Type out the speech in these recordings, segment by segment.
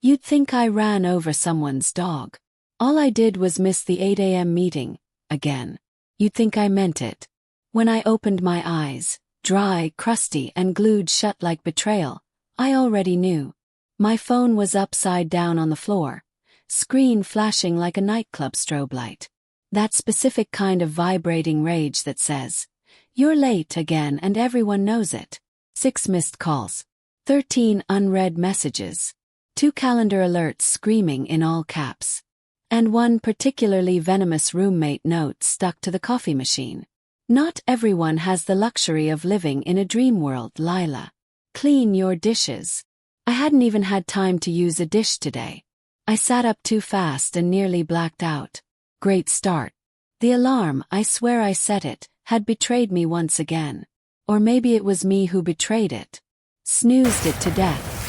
You'd think I ran over someone's dog. All I did was miss the 8 a.m. meeting, again. You'd think I meant it. When I opened my eyes, dry, crusty, and glued shut like betrayal, I already knew. My phone was upside down on the floor, screen flashing like a nightclub strobe light. That specific kind of vibrating rage that says, "You're late again and everyone knows it." 6 missed calls. 13 unread messages. 2 calendar alerts screaming in all caps. And 1 particularly venomous roommate note stuck to the coffee machine. "Not everyone has the luxury of living in a dream world, Lila. Clean your dishes." I hadn't even had time to use a dish today. I sat up too fast and nearly blacked out. Great start. The alarm, I swear I set it, had betrayed me once again. Or maybe it was me who betrayed it. Snoozed it to death.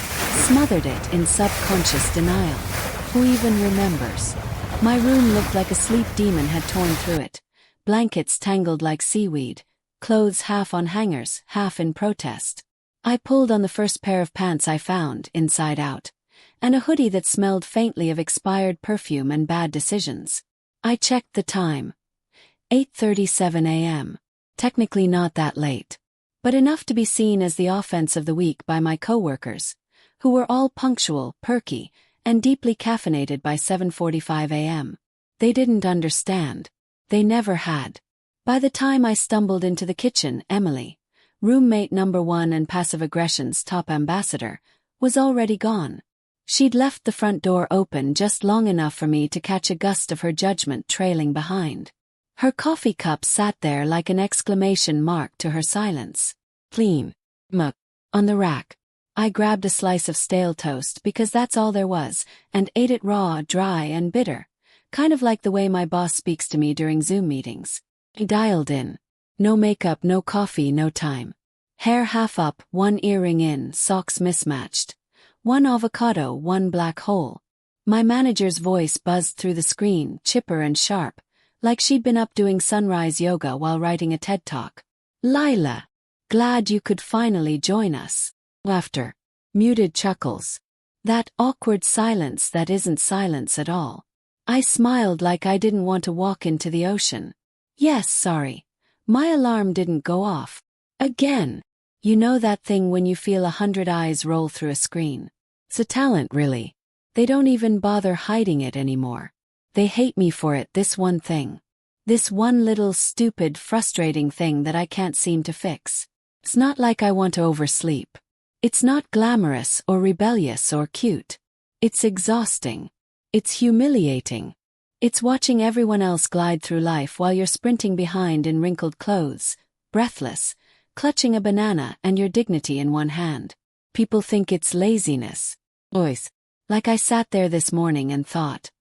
Smothered it in subconscious denial. Who even remembers? My room looked like a sleep demon had torn through it. Blankets tangled like seaweed. Clothes half on hangers, half in protest. I pulled on the first pair of pants I found, inside out. And a hoodie that smelled faintly of expired perfume and bad decisions. I checked the time. 8:37 a.m. Technically not that late. But enough to be seen as the offense of the week by my coworkers, who were all punctual, perky, and deeply caffeinated by 7:45 a.m. They didn't understand. They never had. By the time I stumbled into the kitchen, Emily, roommate number 1 and passive aggression's top ambassador, was already gone. She'd left the front door open just long enough for me to catch a gust of her judgment trailing behind. Her coffee cup sat there like an exclamation mark to her silence. Clean. Muck. On the rack. I grabbed a slice of stale toast because that's all there was, and ate it raw, dry, and bitter, kind of like the way my boss speaks to me during Zoom meetings. He dialed in. No makeup, no coffee, no time. Hair half up, 1 earring in, socks mismatched. 1 avocado, 1 black hole. My manager's voice buzzed through the screen, chipper and sharp, like she'd been up doing sunrise yoga while writing a TED Talk. "Lila, glad you could finally join us." Laughter. Muted chuckles. That awkward silence that isn't silence at all. I smiled like I didn't want to walk into the ocean. "Yes, sorry. My alarm didn't go off. Again." You know that thing when you feel 100 eyes roll through a screen? It's a talent, really. They don't even bother hiding it anymore. They hate me for it, this one thing. This one little stupid, frustrating thing that I can't seem to fix. It's not like I want to oversleep. It's not glamorous or rebellious or cute. It's exhausting. It's humiliating. It's watching everyone else glide through life while you're sprinting behind in wrinkled clothes, breathless, clutching a banana and your dignity in one hand. People think it's laziness. Boys. Like I sat there this morning and thought,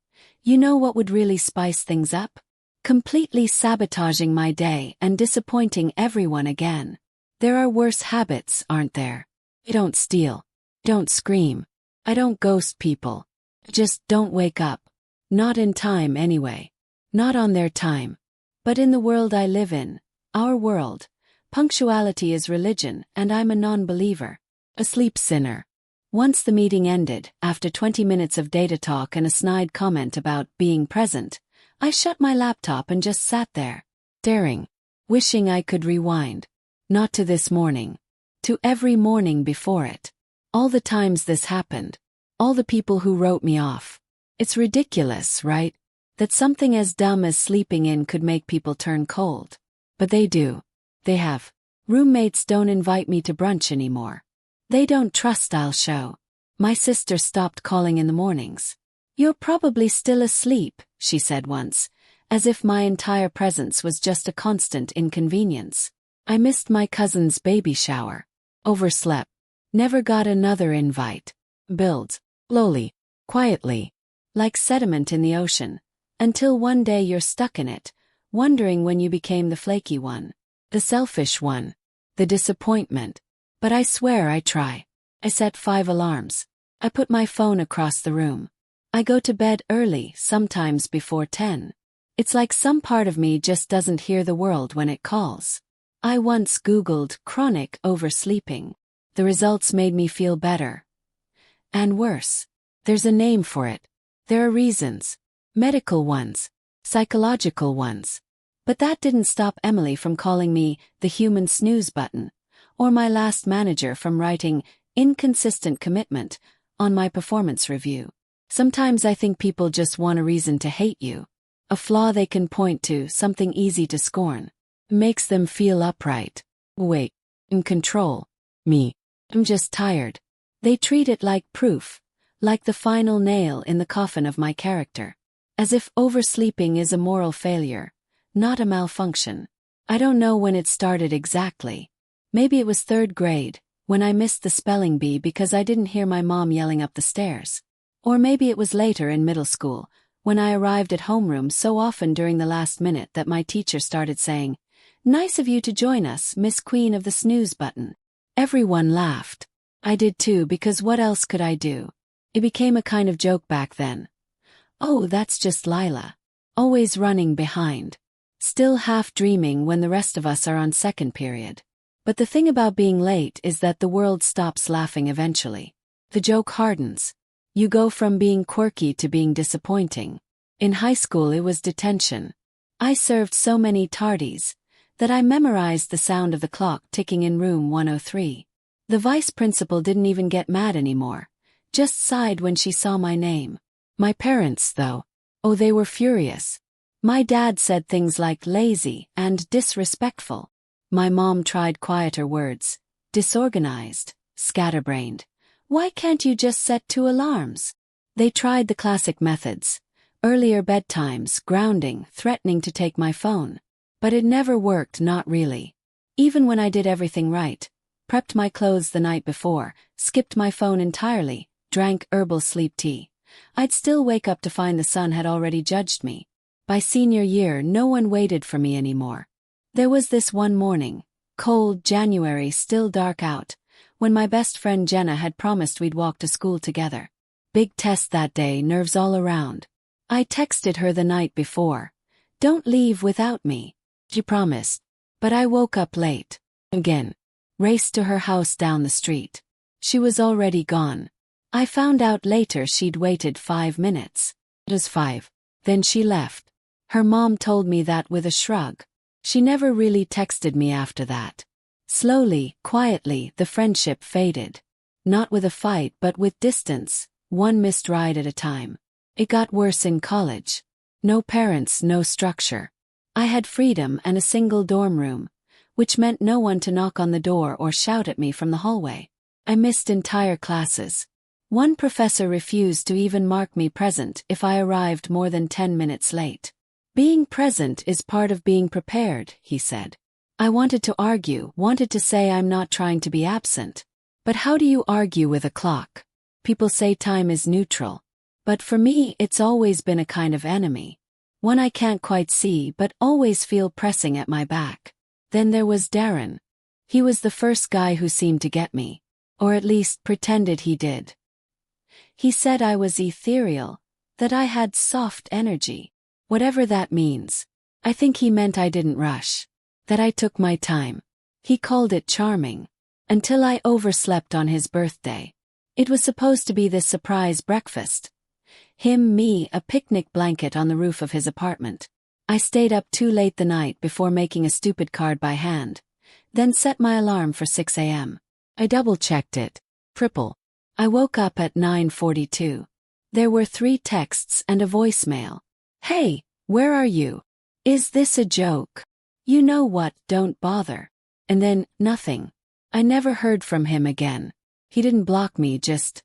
you know what would really spice things up? Completely sabotaging my day and disappointing everyone again. There are worse habits, aren't there? I don't steal. I don't scream. I don't ghost people. I just don't wake up. Not in time anyway. Not on their time. But in the world I live in, our world, punctuality is religion and I'm a non-believer. A sleep sinner. Once the meeting ended, after 20 minutes of data talk and a snide comment about being present, I shut my laptop and just sat there, staring, wishing I could rewind. Not to this morning. To every morning before it. All the times this happened. All the people who wrote me off. It's ridiculous, right? That something as dumb as sleeping in could make people turn cold. But they do. They have. Roommates don't invite me to brunch anymore. They don't trust I'll show. My sister stopped calling in the mornings. You're probably still asleep, she said once, as if my entire presence was just a constant inconvenience. I missed my cousin's baby shower. Overslept. Never got another invite. Builds. Slowly. Quietly. Like sediment in the ocean. Until one day you're stuck in it, wondering when you became the flaky one. The selfish one. The disappointment. But I swear I try. I set 5 alarms. I put my phone across the room. I go to bed early, sometimes before 10. It's like some part of me just doesn't hear the world when it calls. I once Googled chronic oversleeping. The results made me feel better. And worse. There's a name for it. There are reasons. Medical ones. Psychological ones. But that didn't stop Emily from calling me the human snooze button, or my last manager from writing inconsistent commitment on my performance review. Sometimes I think people just want a reason to hate you. A flaw they can point to, something easy to scorn. Makes them feel upright. Wait. In control. Me. I'm just tired. They treat it like proof, like the final nail in the coffin of my character. As if oversleeping is a moral failure, not a malfunction. I don't know when it started exactly. Maybe it was third grade, when I missed the spelling bee because I didn't hear my mom yelling up the stairs. Or maybe it was later in middle school, when I arrived at homeroom so often during the last minute that my teacher started saying, "Nice of you to join us, Miss Queen of the Snooze Button." Everyone laughed. I did too, because what else could I do? It became a kind of joke back then. Oh, that's just Lila. Always running behind. Still half dreaming when the rest of us are on second period. But the thing about being late is that the world stops laughing eventually. The joke hardens. You go from being quirky to being disappointing. In high school it was detention. I served so many tardies that I memorized the sound of the clock ticking in room 103. The vice principal didn't even get mad anymore, just sighed when she saw my name. My parents, though, oh, they were furious. My dad said things like lazy and disrespectful. My mom tried quieter words, disorganized, scatterbrained. Why can't you just set 2 alarms? They tried the classic methods, earlier bedtimes, grounding, threatening to take my phone. But it never worked, not really. Even when I did everything right, prepped my clothes the night before, skipped my phone entirely, drank herbal sleep tea, I'd still wake up to find the sun had already judged me. By senior year, no one waited for me anymore. There was this one morning, cold January, still dark out, when my best friend Jenna had promised we'd walk to school together. Big test that day, nerves all around. I texted her the night before, "Don't leave without me." She promised. But I woke up late. Again. Raced to her house down the street. She was already gone. I found out later she'd waited 5 minutes. It was 5. Then she left. Her mom told me that with a shrug. She never really texted me after that. Slowly, quietly, the friendship faded. Not with a fight but with distance, one missed ride at a time. It got worse in college. No parents, no structure. I had freedom and a single dorm room, which meant no one to knock on the door or shout at me from the hallway. I missed entire classes. One professor refused to even mark me present if I arrived more than 10 minutes late. Being present is part of being prepared, he said. I wanted to argue, wanted to say I'm not trying to be absent. But how do you argue with a clock? People say time is neutral. But for me, it's always been a kind of enemy. One I can't quite see but always feel pressing at my back. Then there was Darren. He was the first guy who seemed to get me. Or at least pretended he did. He said I was ethereal, that I had soft energy. Whatever that means. I think he meant I didn't rush. That I took my time. He called it charming. Until I overslept on his birthday. It was supposed to be this surprise breakfast. Him, me, a picnic blanket on the roof of his apartment. I stayed up too late the night before making a stupid card by hand. Then set my alarm for 6 a.m. I double-checked it. Triple. I woke up at 9:42. There were 3 texts and a voicemail. "Hey, where are you? Is this a joke? You know what, don't bother." And then, nothing. I never heard from him again. He didn't block me, just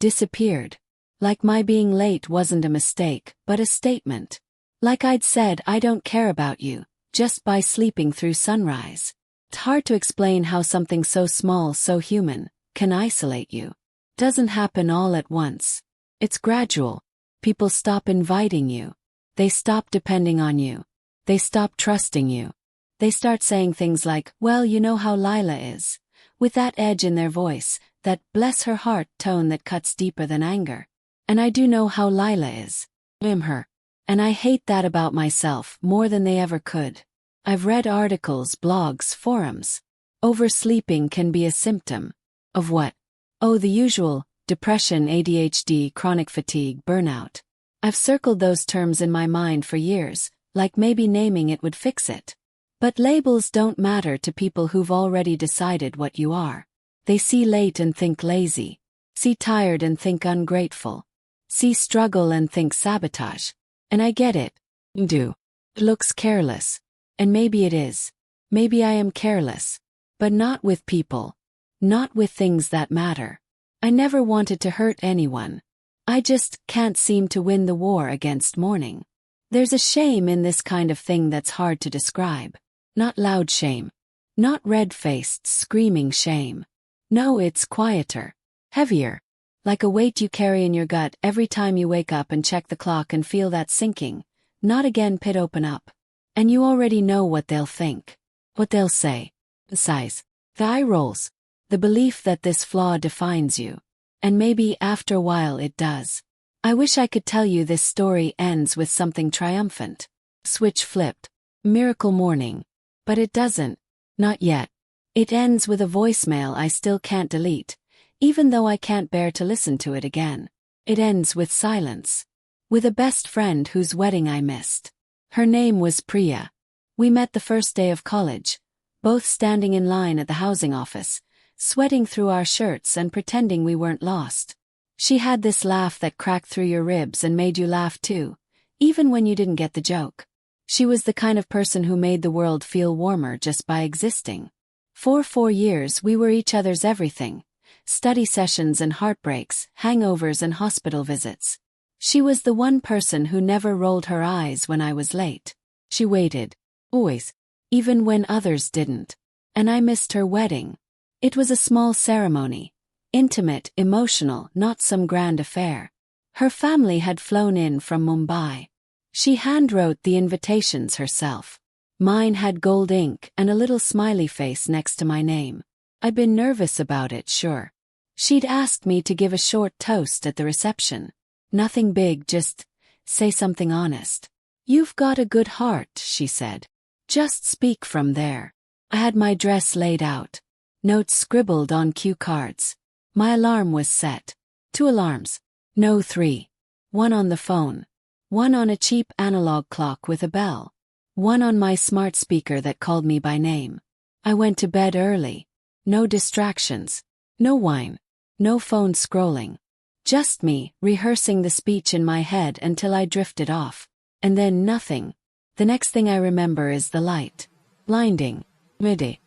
disappeared. Like my being late wasn't a mistake, but a statement. Like I'd said, I don't care about you, just by sleeping through sunrise. It's hard to explain how something so small, so human, can isolate you. Doesn't happen all at once. It's gradual. People stop inviting you. They stop depending on you. They stop trusting you. They start saying things like, "Well, you know how Lila is," with that edge in their voice, that bless her heart tone that cuts deeper than anger. And I do know how Lila is. I'm her. And I hate that about myself more than they ever could. I've read articles, blogs, forums. Oversleeping can be a symptom. Of what? Oh, the usual, depression, ADHD, chronic fatigue, burnout. I've circled those terms in my mind for years, like maybe naming it would fix it. But labels don't matter to people who've already decided what you are. They see late and think lazy, see tired and think ungrateful, see struggle and think sabotage. And I get it. Do. It looks careless. And maybe it is. Maybe I am careless. But not with people. Not with things that matter. I never wanted to hurt anyone. I just can't seem to win the war against mourning. There's a shame in this kind of thing that's hard to describe. Not loud shame. Not red-faced, screaming shame. No, it's quieter. Heavier. Like a weight you carry in your gut every time you wake up and check the clock and feel that sinking. Not again pit open up. And you already know what they'll think. What they'll say. The sighs. The eye rolls. The belief that this flaw defines you. And maybe after a while it does. I wish I could tell you this story ends with something triumphant. Switch flipped. Miracle morning. But it doesn't. Not yet. It ends with a voicemail I still can't delete, even though I can't bear to listen to it again. It ends with silence. With a best friend whose wedding I missed. Her name was Priya. We met the first day of college, both standing in line at the housing office, sweating through our shirts and pretending we weren't lost. She had this laugh that cracked through your ribs and made you laugh too, even when you didn't get the joke. She was the kind of person who made the world feel warmer just by existing. For 4 years we were each other's everything. Study sessions and heartbreaks, hangovers and hospital visits. She was the one person who never rolled her eyes when I was late. She waited. Always. Even when others didn't. And I missed her wedding. It was a small ceremony. Intimate, emotional, not some grand affair. Her family had flown in from Mumbai. She handwrote the invitations herself. Mine had gold ink and a little smiley face next to my name. I'd been nervous about it, sure. She'd asked me to give a short toast at the reception. Nothing big, just say something honest. You've got a good heart, she said. Just speak from there. I had my dress laid out. Notes scribbled on cue cards. My alarm was set. 2 alarms. No, 3. 1 on the phone. 1 on a cheap analog clock with a bell. 1 on my smart speaker that called me by name. I went to bed early. No distractions. No wine. No phone scrolling. Just me, rehearsing the speech in my head until I drifted off. And then nothing. The next thing I remember is the light. Blinding. Midday.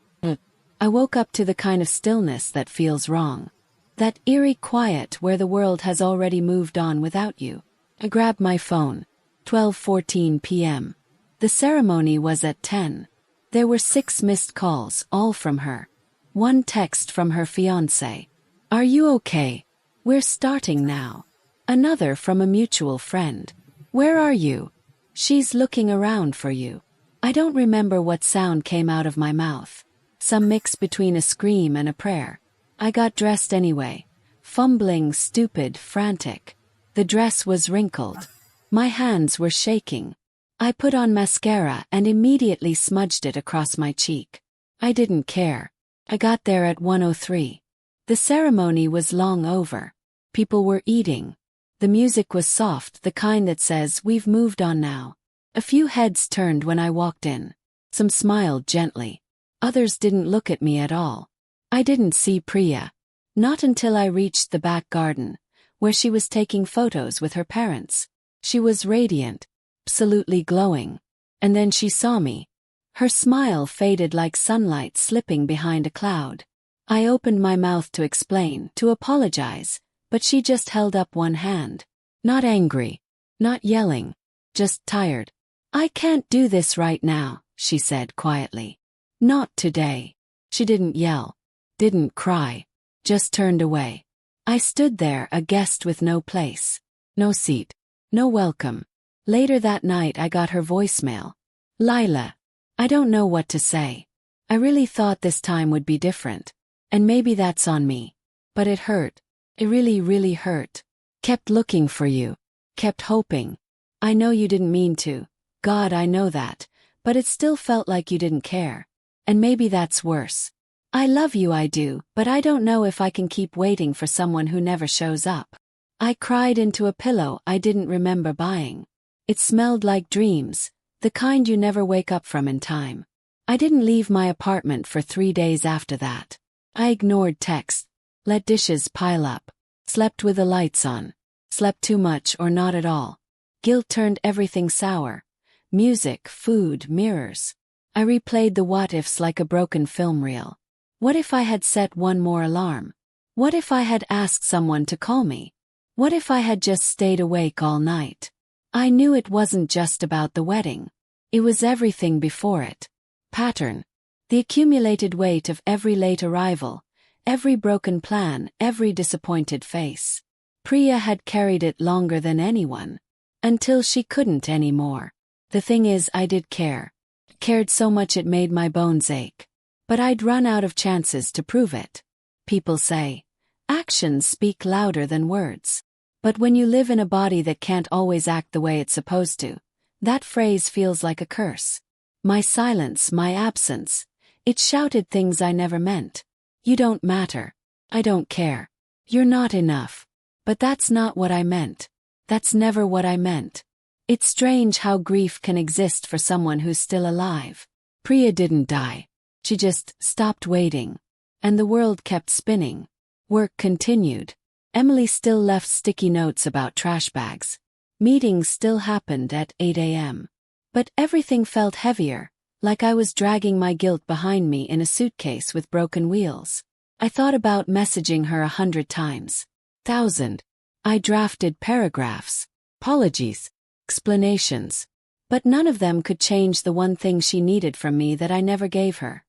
I woke up to the kind of stillness that feels wrong. That eerie quiet where the world has already moved on without you. I grabbed my phone. 12:14 p.m. The ceremony was at 10. There were 6 missed calls, all from her. 1 text from her fiancé. Are you okay? We're starting now. Another from a mutual friend. Where are you? She's looking around for you. I don't remember what sound came out of my mouth. Some mix between a scream and a prayer. I got dressed anyway. Fumbling, stupid, frantic. The dress was wrinkled. My hands were shaking. I put on mascara and immediately smudged it across my cheek. I didn't care. I got there at 1:03. The ceremony was long over. People were eating. The music was soft, the kind that says, we've moved on now. A few heads turned when I walked in. Some smiled gently. Others didn't look at me at all. I didn't see Priya. Not until I reached the back garden, where she was taking photos with her parents. She was radiant. Absolutely glowing. And then she saw me. Her smile faded like sunlight slipping behind a cloud. I opened my mouth to explain, to apologize, but she just held up one hand. Not angry. Not yelling. Just tired. I can't do this right now, she said quietly. Not today. She didn't yell. Didn't cry. Just turned away. I stood there, a guest with no place. No seat. No welcome. Later that night I got her voicemail. Lila. I don't know what to say. I really thought this time would be different. And maybe that's on me. But it hurt. It really, really hurt. Kept looking for you. Kept hoping. I know you didn't mean to. God, I know that. But it still felt like you didn't care. And maybe that's worse. I love you, I do, but I don't know if I can keep waiting for someone who never shows up. I cried into a pillow I didn't remember buying. It smelled like dreams, the kind you never wake up from in time. I didn't leave my apartment for 3 days after that. I ignored texts, let dishes pile up, slept with the lights on, slept too much or not at all. Guilt turned everything sour. Music, food, mirrors. I replayed the what-ifs like a broken film reel. What if I had set one more alarm? What if I had asked someone to call me? What if I had just stayed awake all night? I knew it wasn't just about the wedding. It was everything before it. Pattern. The accumulated weight of every late arrival, every broken plan, every disappointed face. Priya had carried it longer than anyone. Until she couldn't anymore. The thing is, I did care. Cared so much it made my bones ache. But I'd run out of chances to prove it. People say, actions speak louder than words. But when you live in a body that can't always act the way it's supposed to, that phrase feels like a curse. My silence, my absence, it shouted things I never meant. You don't matter. I don't care. You're not enough. But that's not what I meant. That's never what I meant. It's strange how grief can exist for someone who's still alive. Priya didn't die. She just stopped waiting. And the world kept spinning. Work continued. Emily still left sticky notes about trash bags. Meetings still happened at 8 a.m. But everything felt heavier, like I was dragging my guilt behind me in a suitcase with broken wheels. I thought about messaging her 100 times. 1,000. I drafted paragraphs, apologies, explanations. But none of them could change the one thing she needed from me that I never gave her.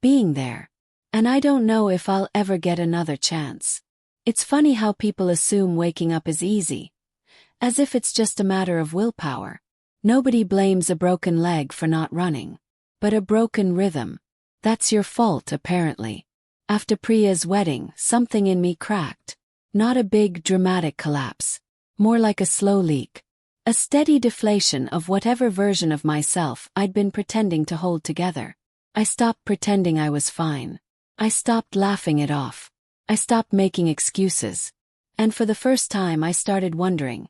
Being there. And I don't know if I'll ever get another chance. It's funny how people assume waking up is easy. As if it's just a matter of willpower. Nobody blames a broken leg for not running. But a broken rhythm. That's your fault, apparently. After Priya's wedding, something in me cracked. Not a big, dramatic collapse. More like a slow leak. A steady deflation of whatever version of myself I'd been pretending to hold together. I stopped pretending I was fine. I stopped laughing it off. I stopped making excuses. And for the first time I started wondering.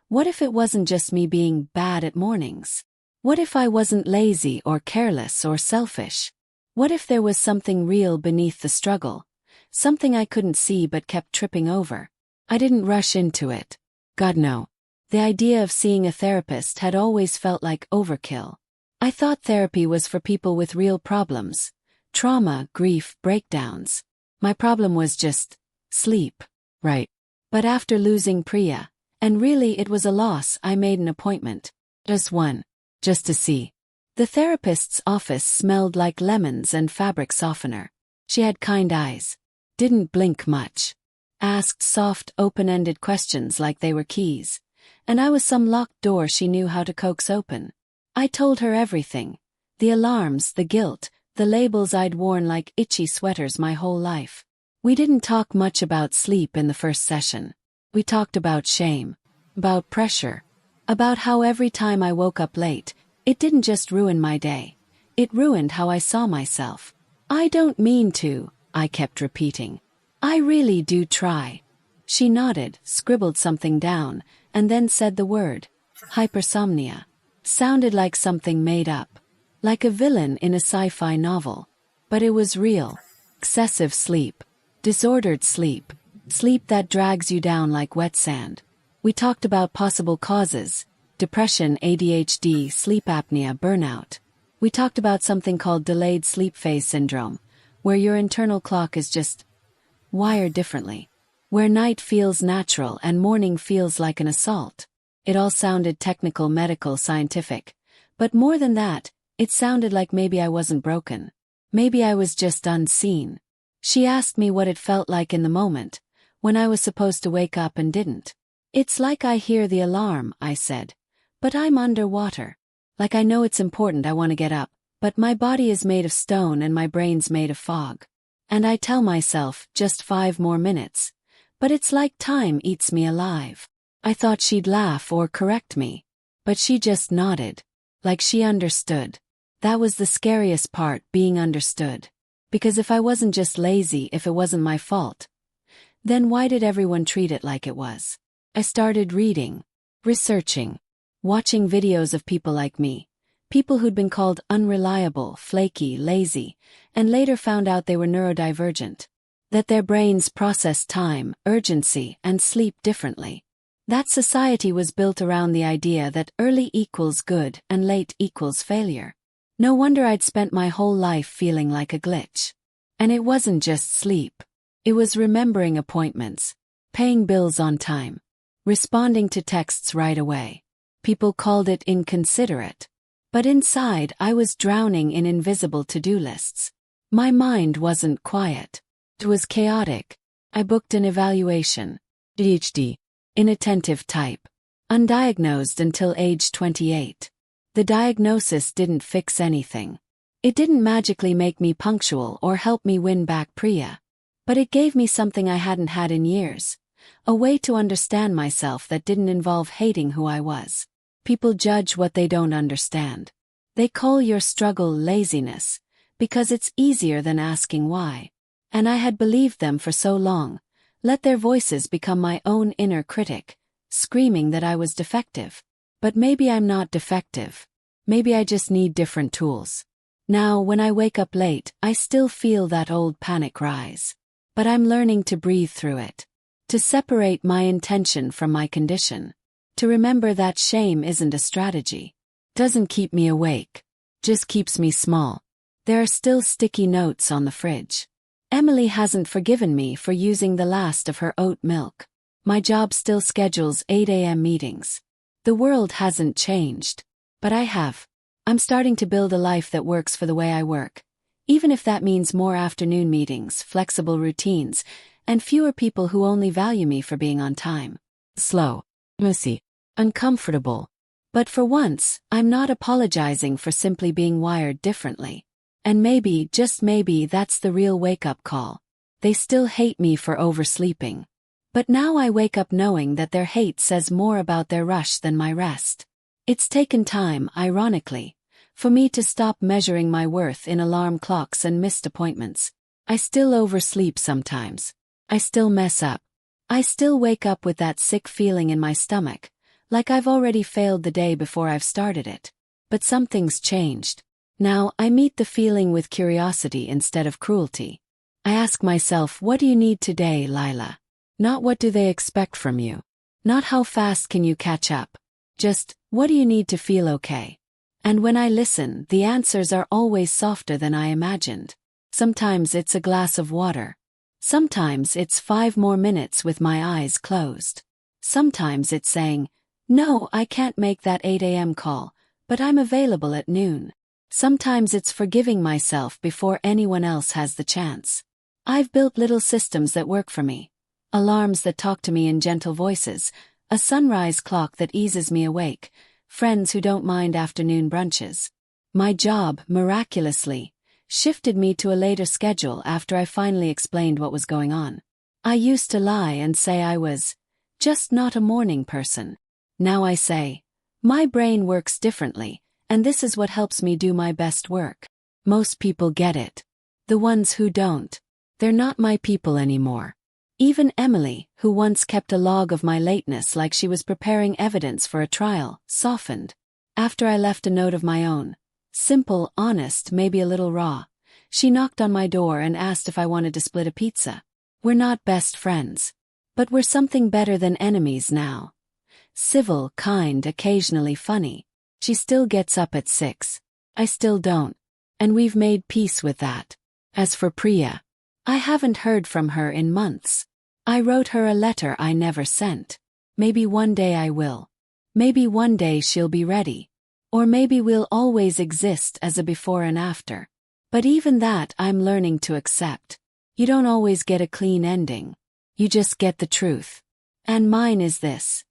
What if it wasn't just me being bad at mornings? What if I wasn't lazy or careless or selfish? What if there was something real beneath the struggle? Something I couldn't see but kept tripping over. I didn't rush into it. God no. The idea of seeing a therapist had always felt like overkill. I thought therapy was for people with real problems. Trauma, grief, breakdowns. My problem was just sleep. Right. But after losing Priya, and really it was a loss, I made an appointment. Just one. Just to see. The therapist's office smelled like lemons and fabric softener. She had kind eyes. Didn't blink much. Asked soft, open-ended questions like they were keys. And I was some locked door she knew how to coax open. I told her everything. The alarms, the guilt, the labels I'd worn like itchy sweaters my whole life. We didn't talk much about sleep in the first session. We talked about shame. About pressure. About how every time I woke up late, it didn't just ruin my day. It ruined how I saw myself. I don't mean to, I kept repeating. I really do try. She nodded, scribbled something down, and then said the word. Hypersomnia. Sounded like something made up. Like a villain in a sci-fi novel. But it was real. Excessive sleep. Disordered sleep. Sleep that drags you down like wet sand. We talked about possible causes. Depression, ADHD, sleep apnea, burnout. We talked about something called delayed sleep phase syndrome, where your internal clock is just wired differently. Where night feels natural and morning feels like an assault. It all sounded technical, medical, scientific. But more than that, it sounded like maybe I wasn't broken. Maybe I was just unseen. She asked me what it felt like in the moment, when I was supposed to wake up and didn't. It's like I hear the alarm, I said. But I'm underwater. Like I know it's important, I want to get up, but my body is made of stone and my brain's made of fog. And I tell myself, just 5 more minutes. But it's like time eats me alive. I thought she'd laugh or correct me. But she just nodded. Like she understood. That was the scariest part, being understood. Because if I wasn't just lazy, if it wasn't my fault, then why did everyone treat it like it was? I started reading, researching, watching videos of people like me, people who'd been called unreliable, flaky, lazy, and later found out they were neurodivergent, that their brains process time, urgency, and sleep differently. That society was built around the idea that early equals good and late equals failure. No wonder I'd spent my whole life feeling like a glitch. And it wasn't just sleep. It was remembering appointments, paying bills on time, responding to texts right away. People called it inconsiderate. But inside, I was drowning in invisible to-do lists. My mind wasn't quiet. It was chaotic. I booked an evaluation. ADHD. Inattentive type. Undiagnosed until age 28. The diagnosis didn't fix anything. It didn't magically make me punctual or help me win back Priya. But it gave me something I hadn't had in years. A way to understand myself that didn't involve hating who I was. People judge what they don't understand. They call your struggle laziness, because it's easier than asking why. And I had believed them for so long, let their voices become my own inner critic, screaming that I was defective. But maybe I'm not defective. Maybe I just need different tools. Now, when I wake up late, I still feel that old panic rise. But I'm learning to breathe through it. To separate my intention from my condition. To remember that shame isn't a strategy. Doesn't keep me awake. Just keeps me small. There are still sticky notes on the fridge. Emily hasn't forgiven me for using the last of her oat milk. My job still schedules 8 a.m. meetings. The world hasn't changed. But I have. I'm starting to build a life that works for the way I work. Even if that means more afternoon meetings, flexible routines, and fewer people who only value me for being on time. Slow. Messy. Uncomfortable. But for once, I'm not apologizing for simply being wired differently. And maybe, just maybe, that's the real wake-up call. They still hate me for oversleeping. But now I wake up knowing that their hate says more about their rush than my rest. It's taken time, ironically, for me to stop measuring my worth in alarm clocks and missed appointments. I still oversleep sometimes. I still mess up. I still wake up with that sick feeling in my stomach, like I've already failed the day before I've started it. But something's changed. Now, I meet the feeling with curiosity instead of cruelty. I ask myself, what do you need today, Lila? Not what do they expect from you. Not how fast can you catch up. Just, what do you need to feel okay? And when I listen, the answers are always softer than I imagined. Sometimes it's a glass of water. Sometimes it's 5 more minutes with my eyes closed. Sometimes it's saying, no, I can't make that 8 a.m. call, but I'm available at noon. Sometimes it's forgiving myself before anyone else has the chance. I've built little systems that work for me. Alarms that talk to me in gentle voices, a sunrise clock that eases me awake, friends who don't mind afternoon brunches. My job, miraculously, shifted me to a later schedule after I finally explained what was going on. I used to lie and say I was just not a morning person. Now I say, my brain works differently, and this is what helps me do my best work. Most people get it. The ones who don't, they're not my people anymore. Even Emily, who once kept a log of my lateness like she was preparing evidence for a trial, softened. After I left a note of my own, simple, honest, maybe a little raw, she knocked on my door and asked if I wanted to split a pizza. We're not best friends. But we're something better than enemies now. Civil, kind, occasionally funny. She still gets up at 6. I still don't. And we've made peace with that. As for Priya, I haven't heard from her in months. I wrote her a letter I never sent. Maybe one day I will. Maybe one day she'll be ready. Or maybe we'll always exist as a before and after. But even that I'm learning to accept. You don't always get a clean ending. You just get the truth. And mine is this.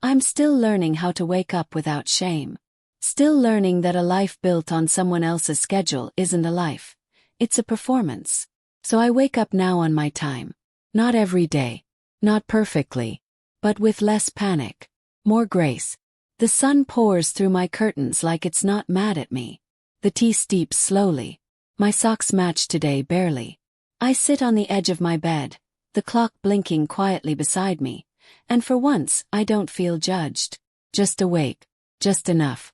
I'm still learning how to wake up without shame. Still learning that a life built on someone else's schedule isn't a life. It's a performance. So I wake up now on my time. Not every day. Not perfectly. But with less panic. More grace. The sun pours through my curtains like it's not mad at me. The tea steeps slowly. My socks match today barely. I sit on the edge of my bed, the clock blinking quietly beside me, and for once I don't feel judged. Just awake. Just enough.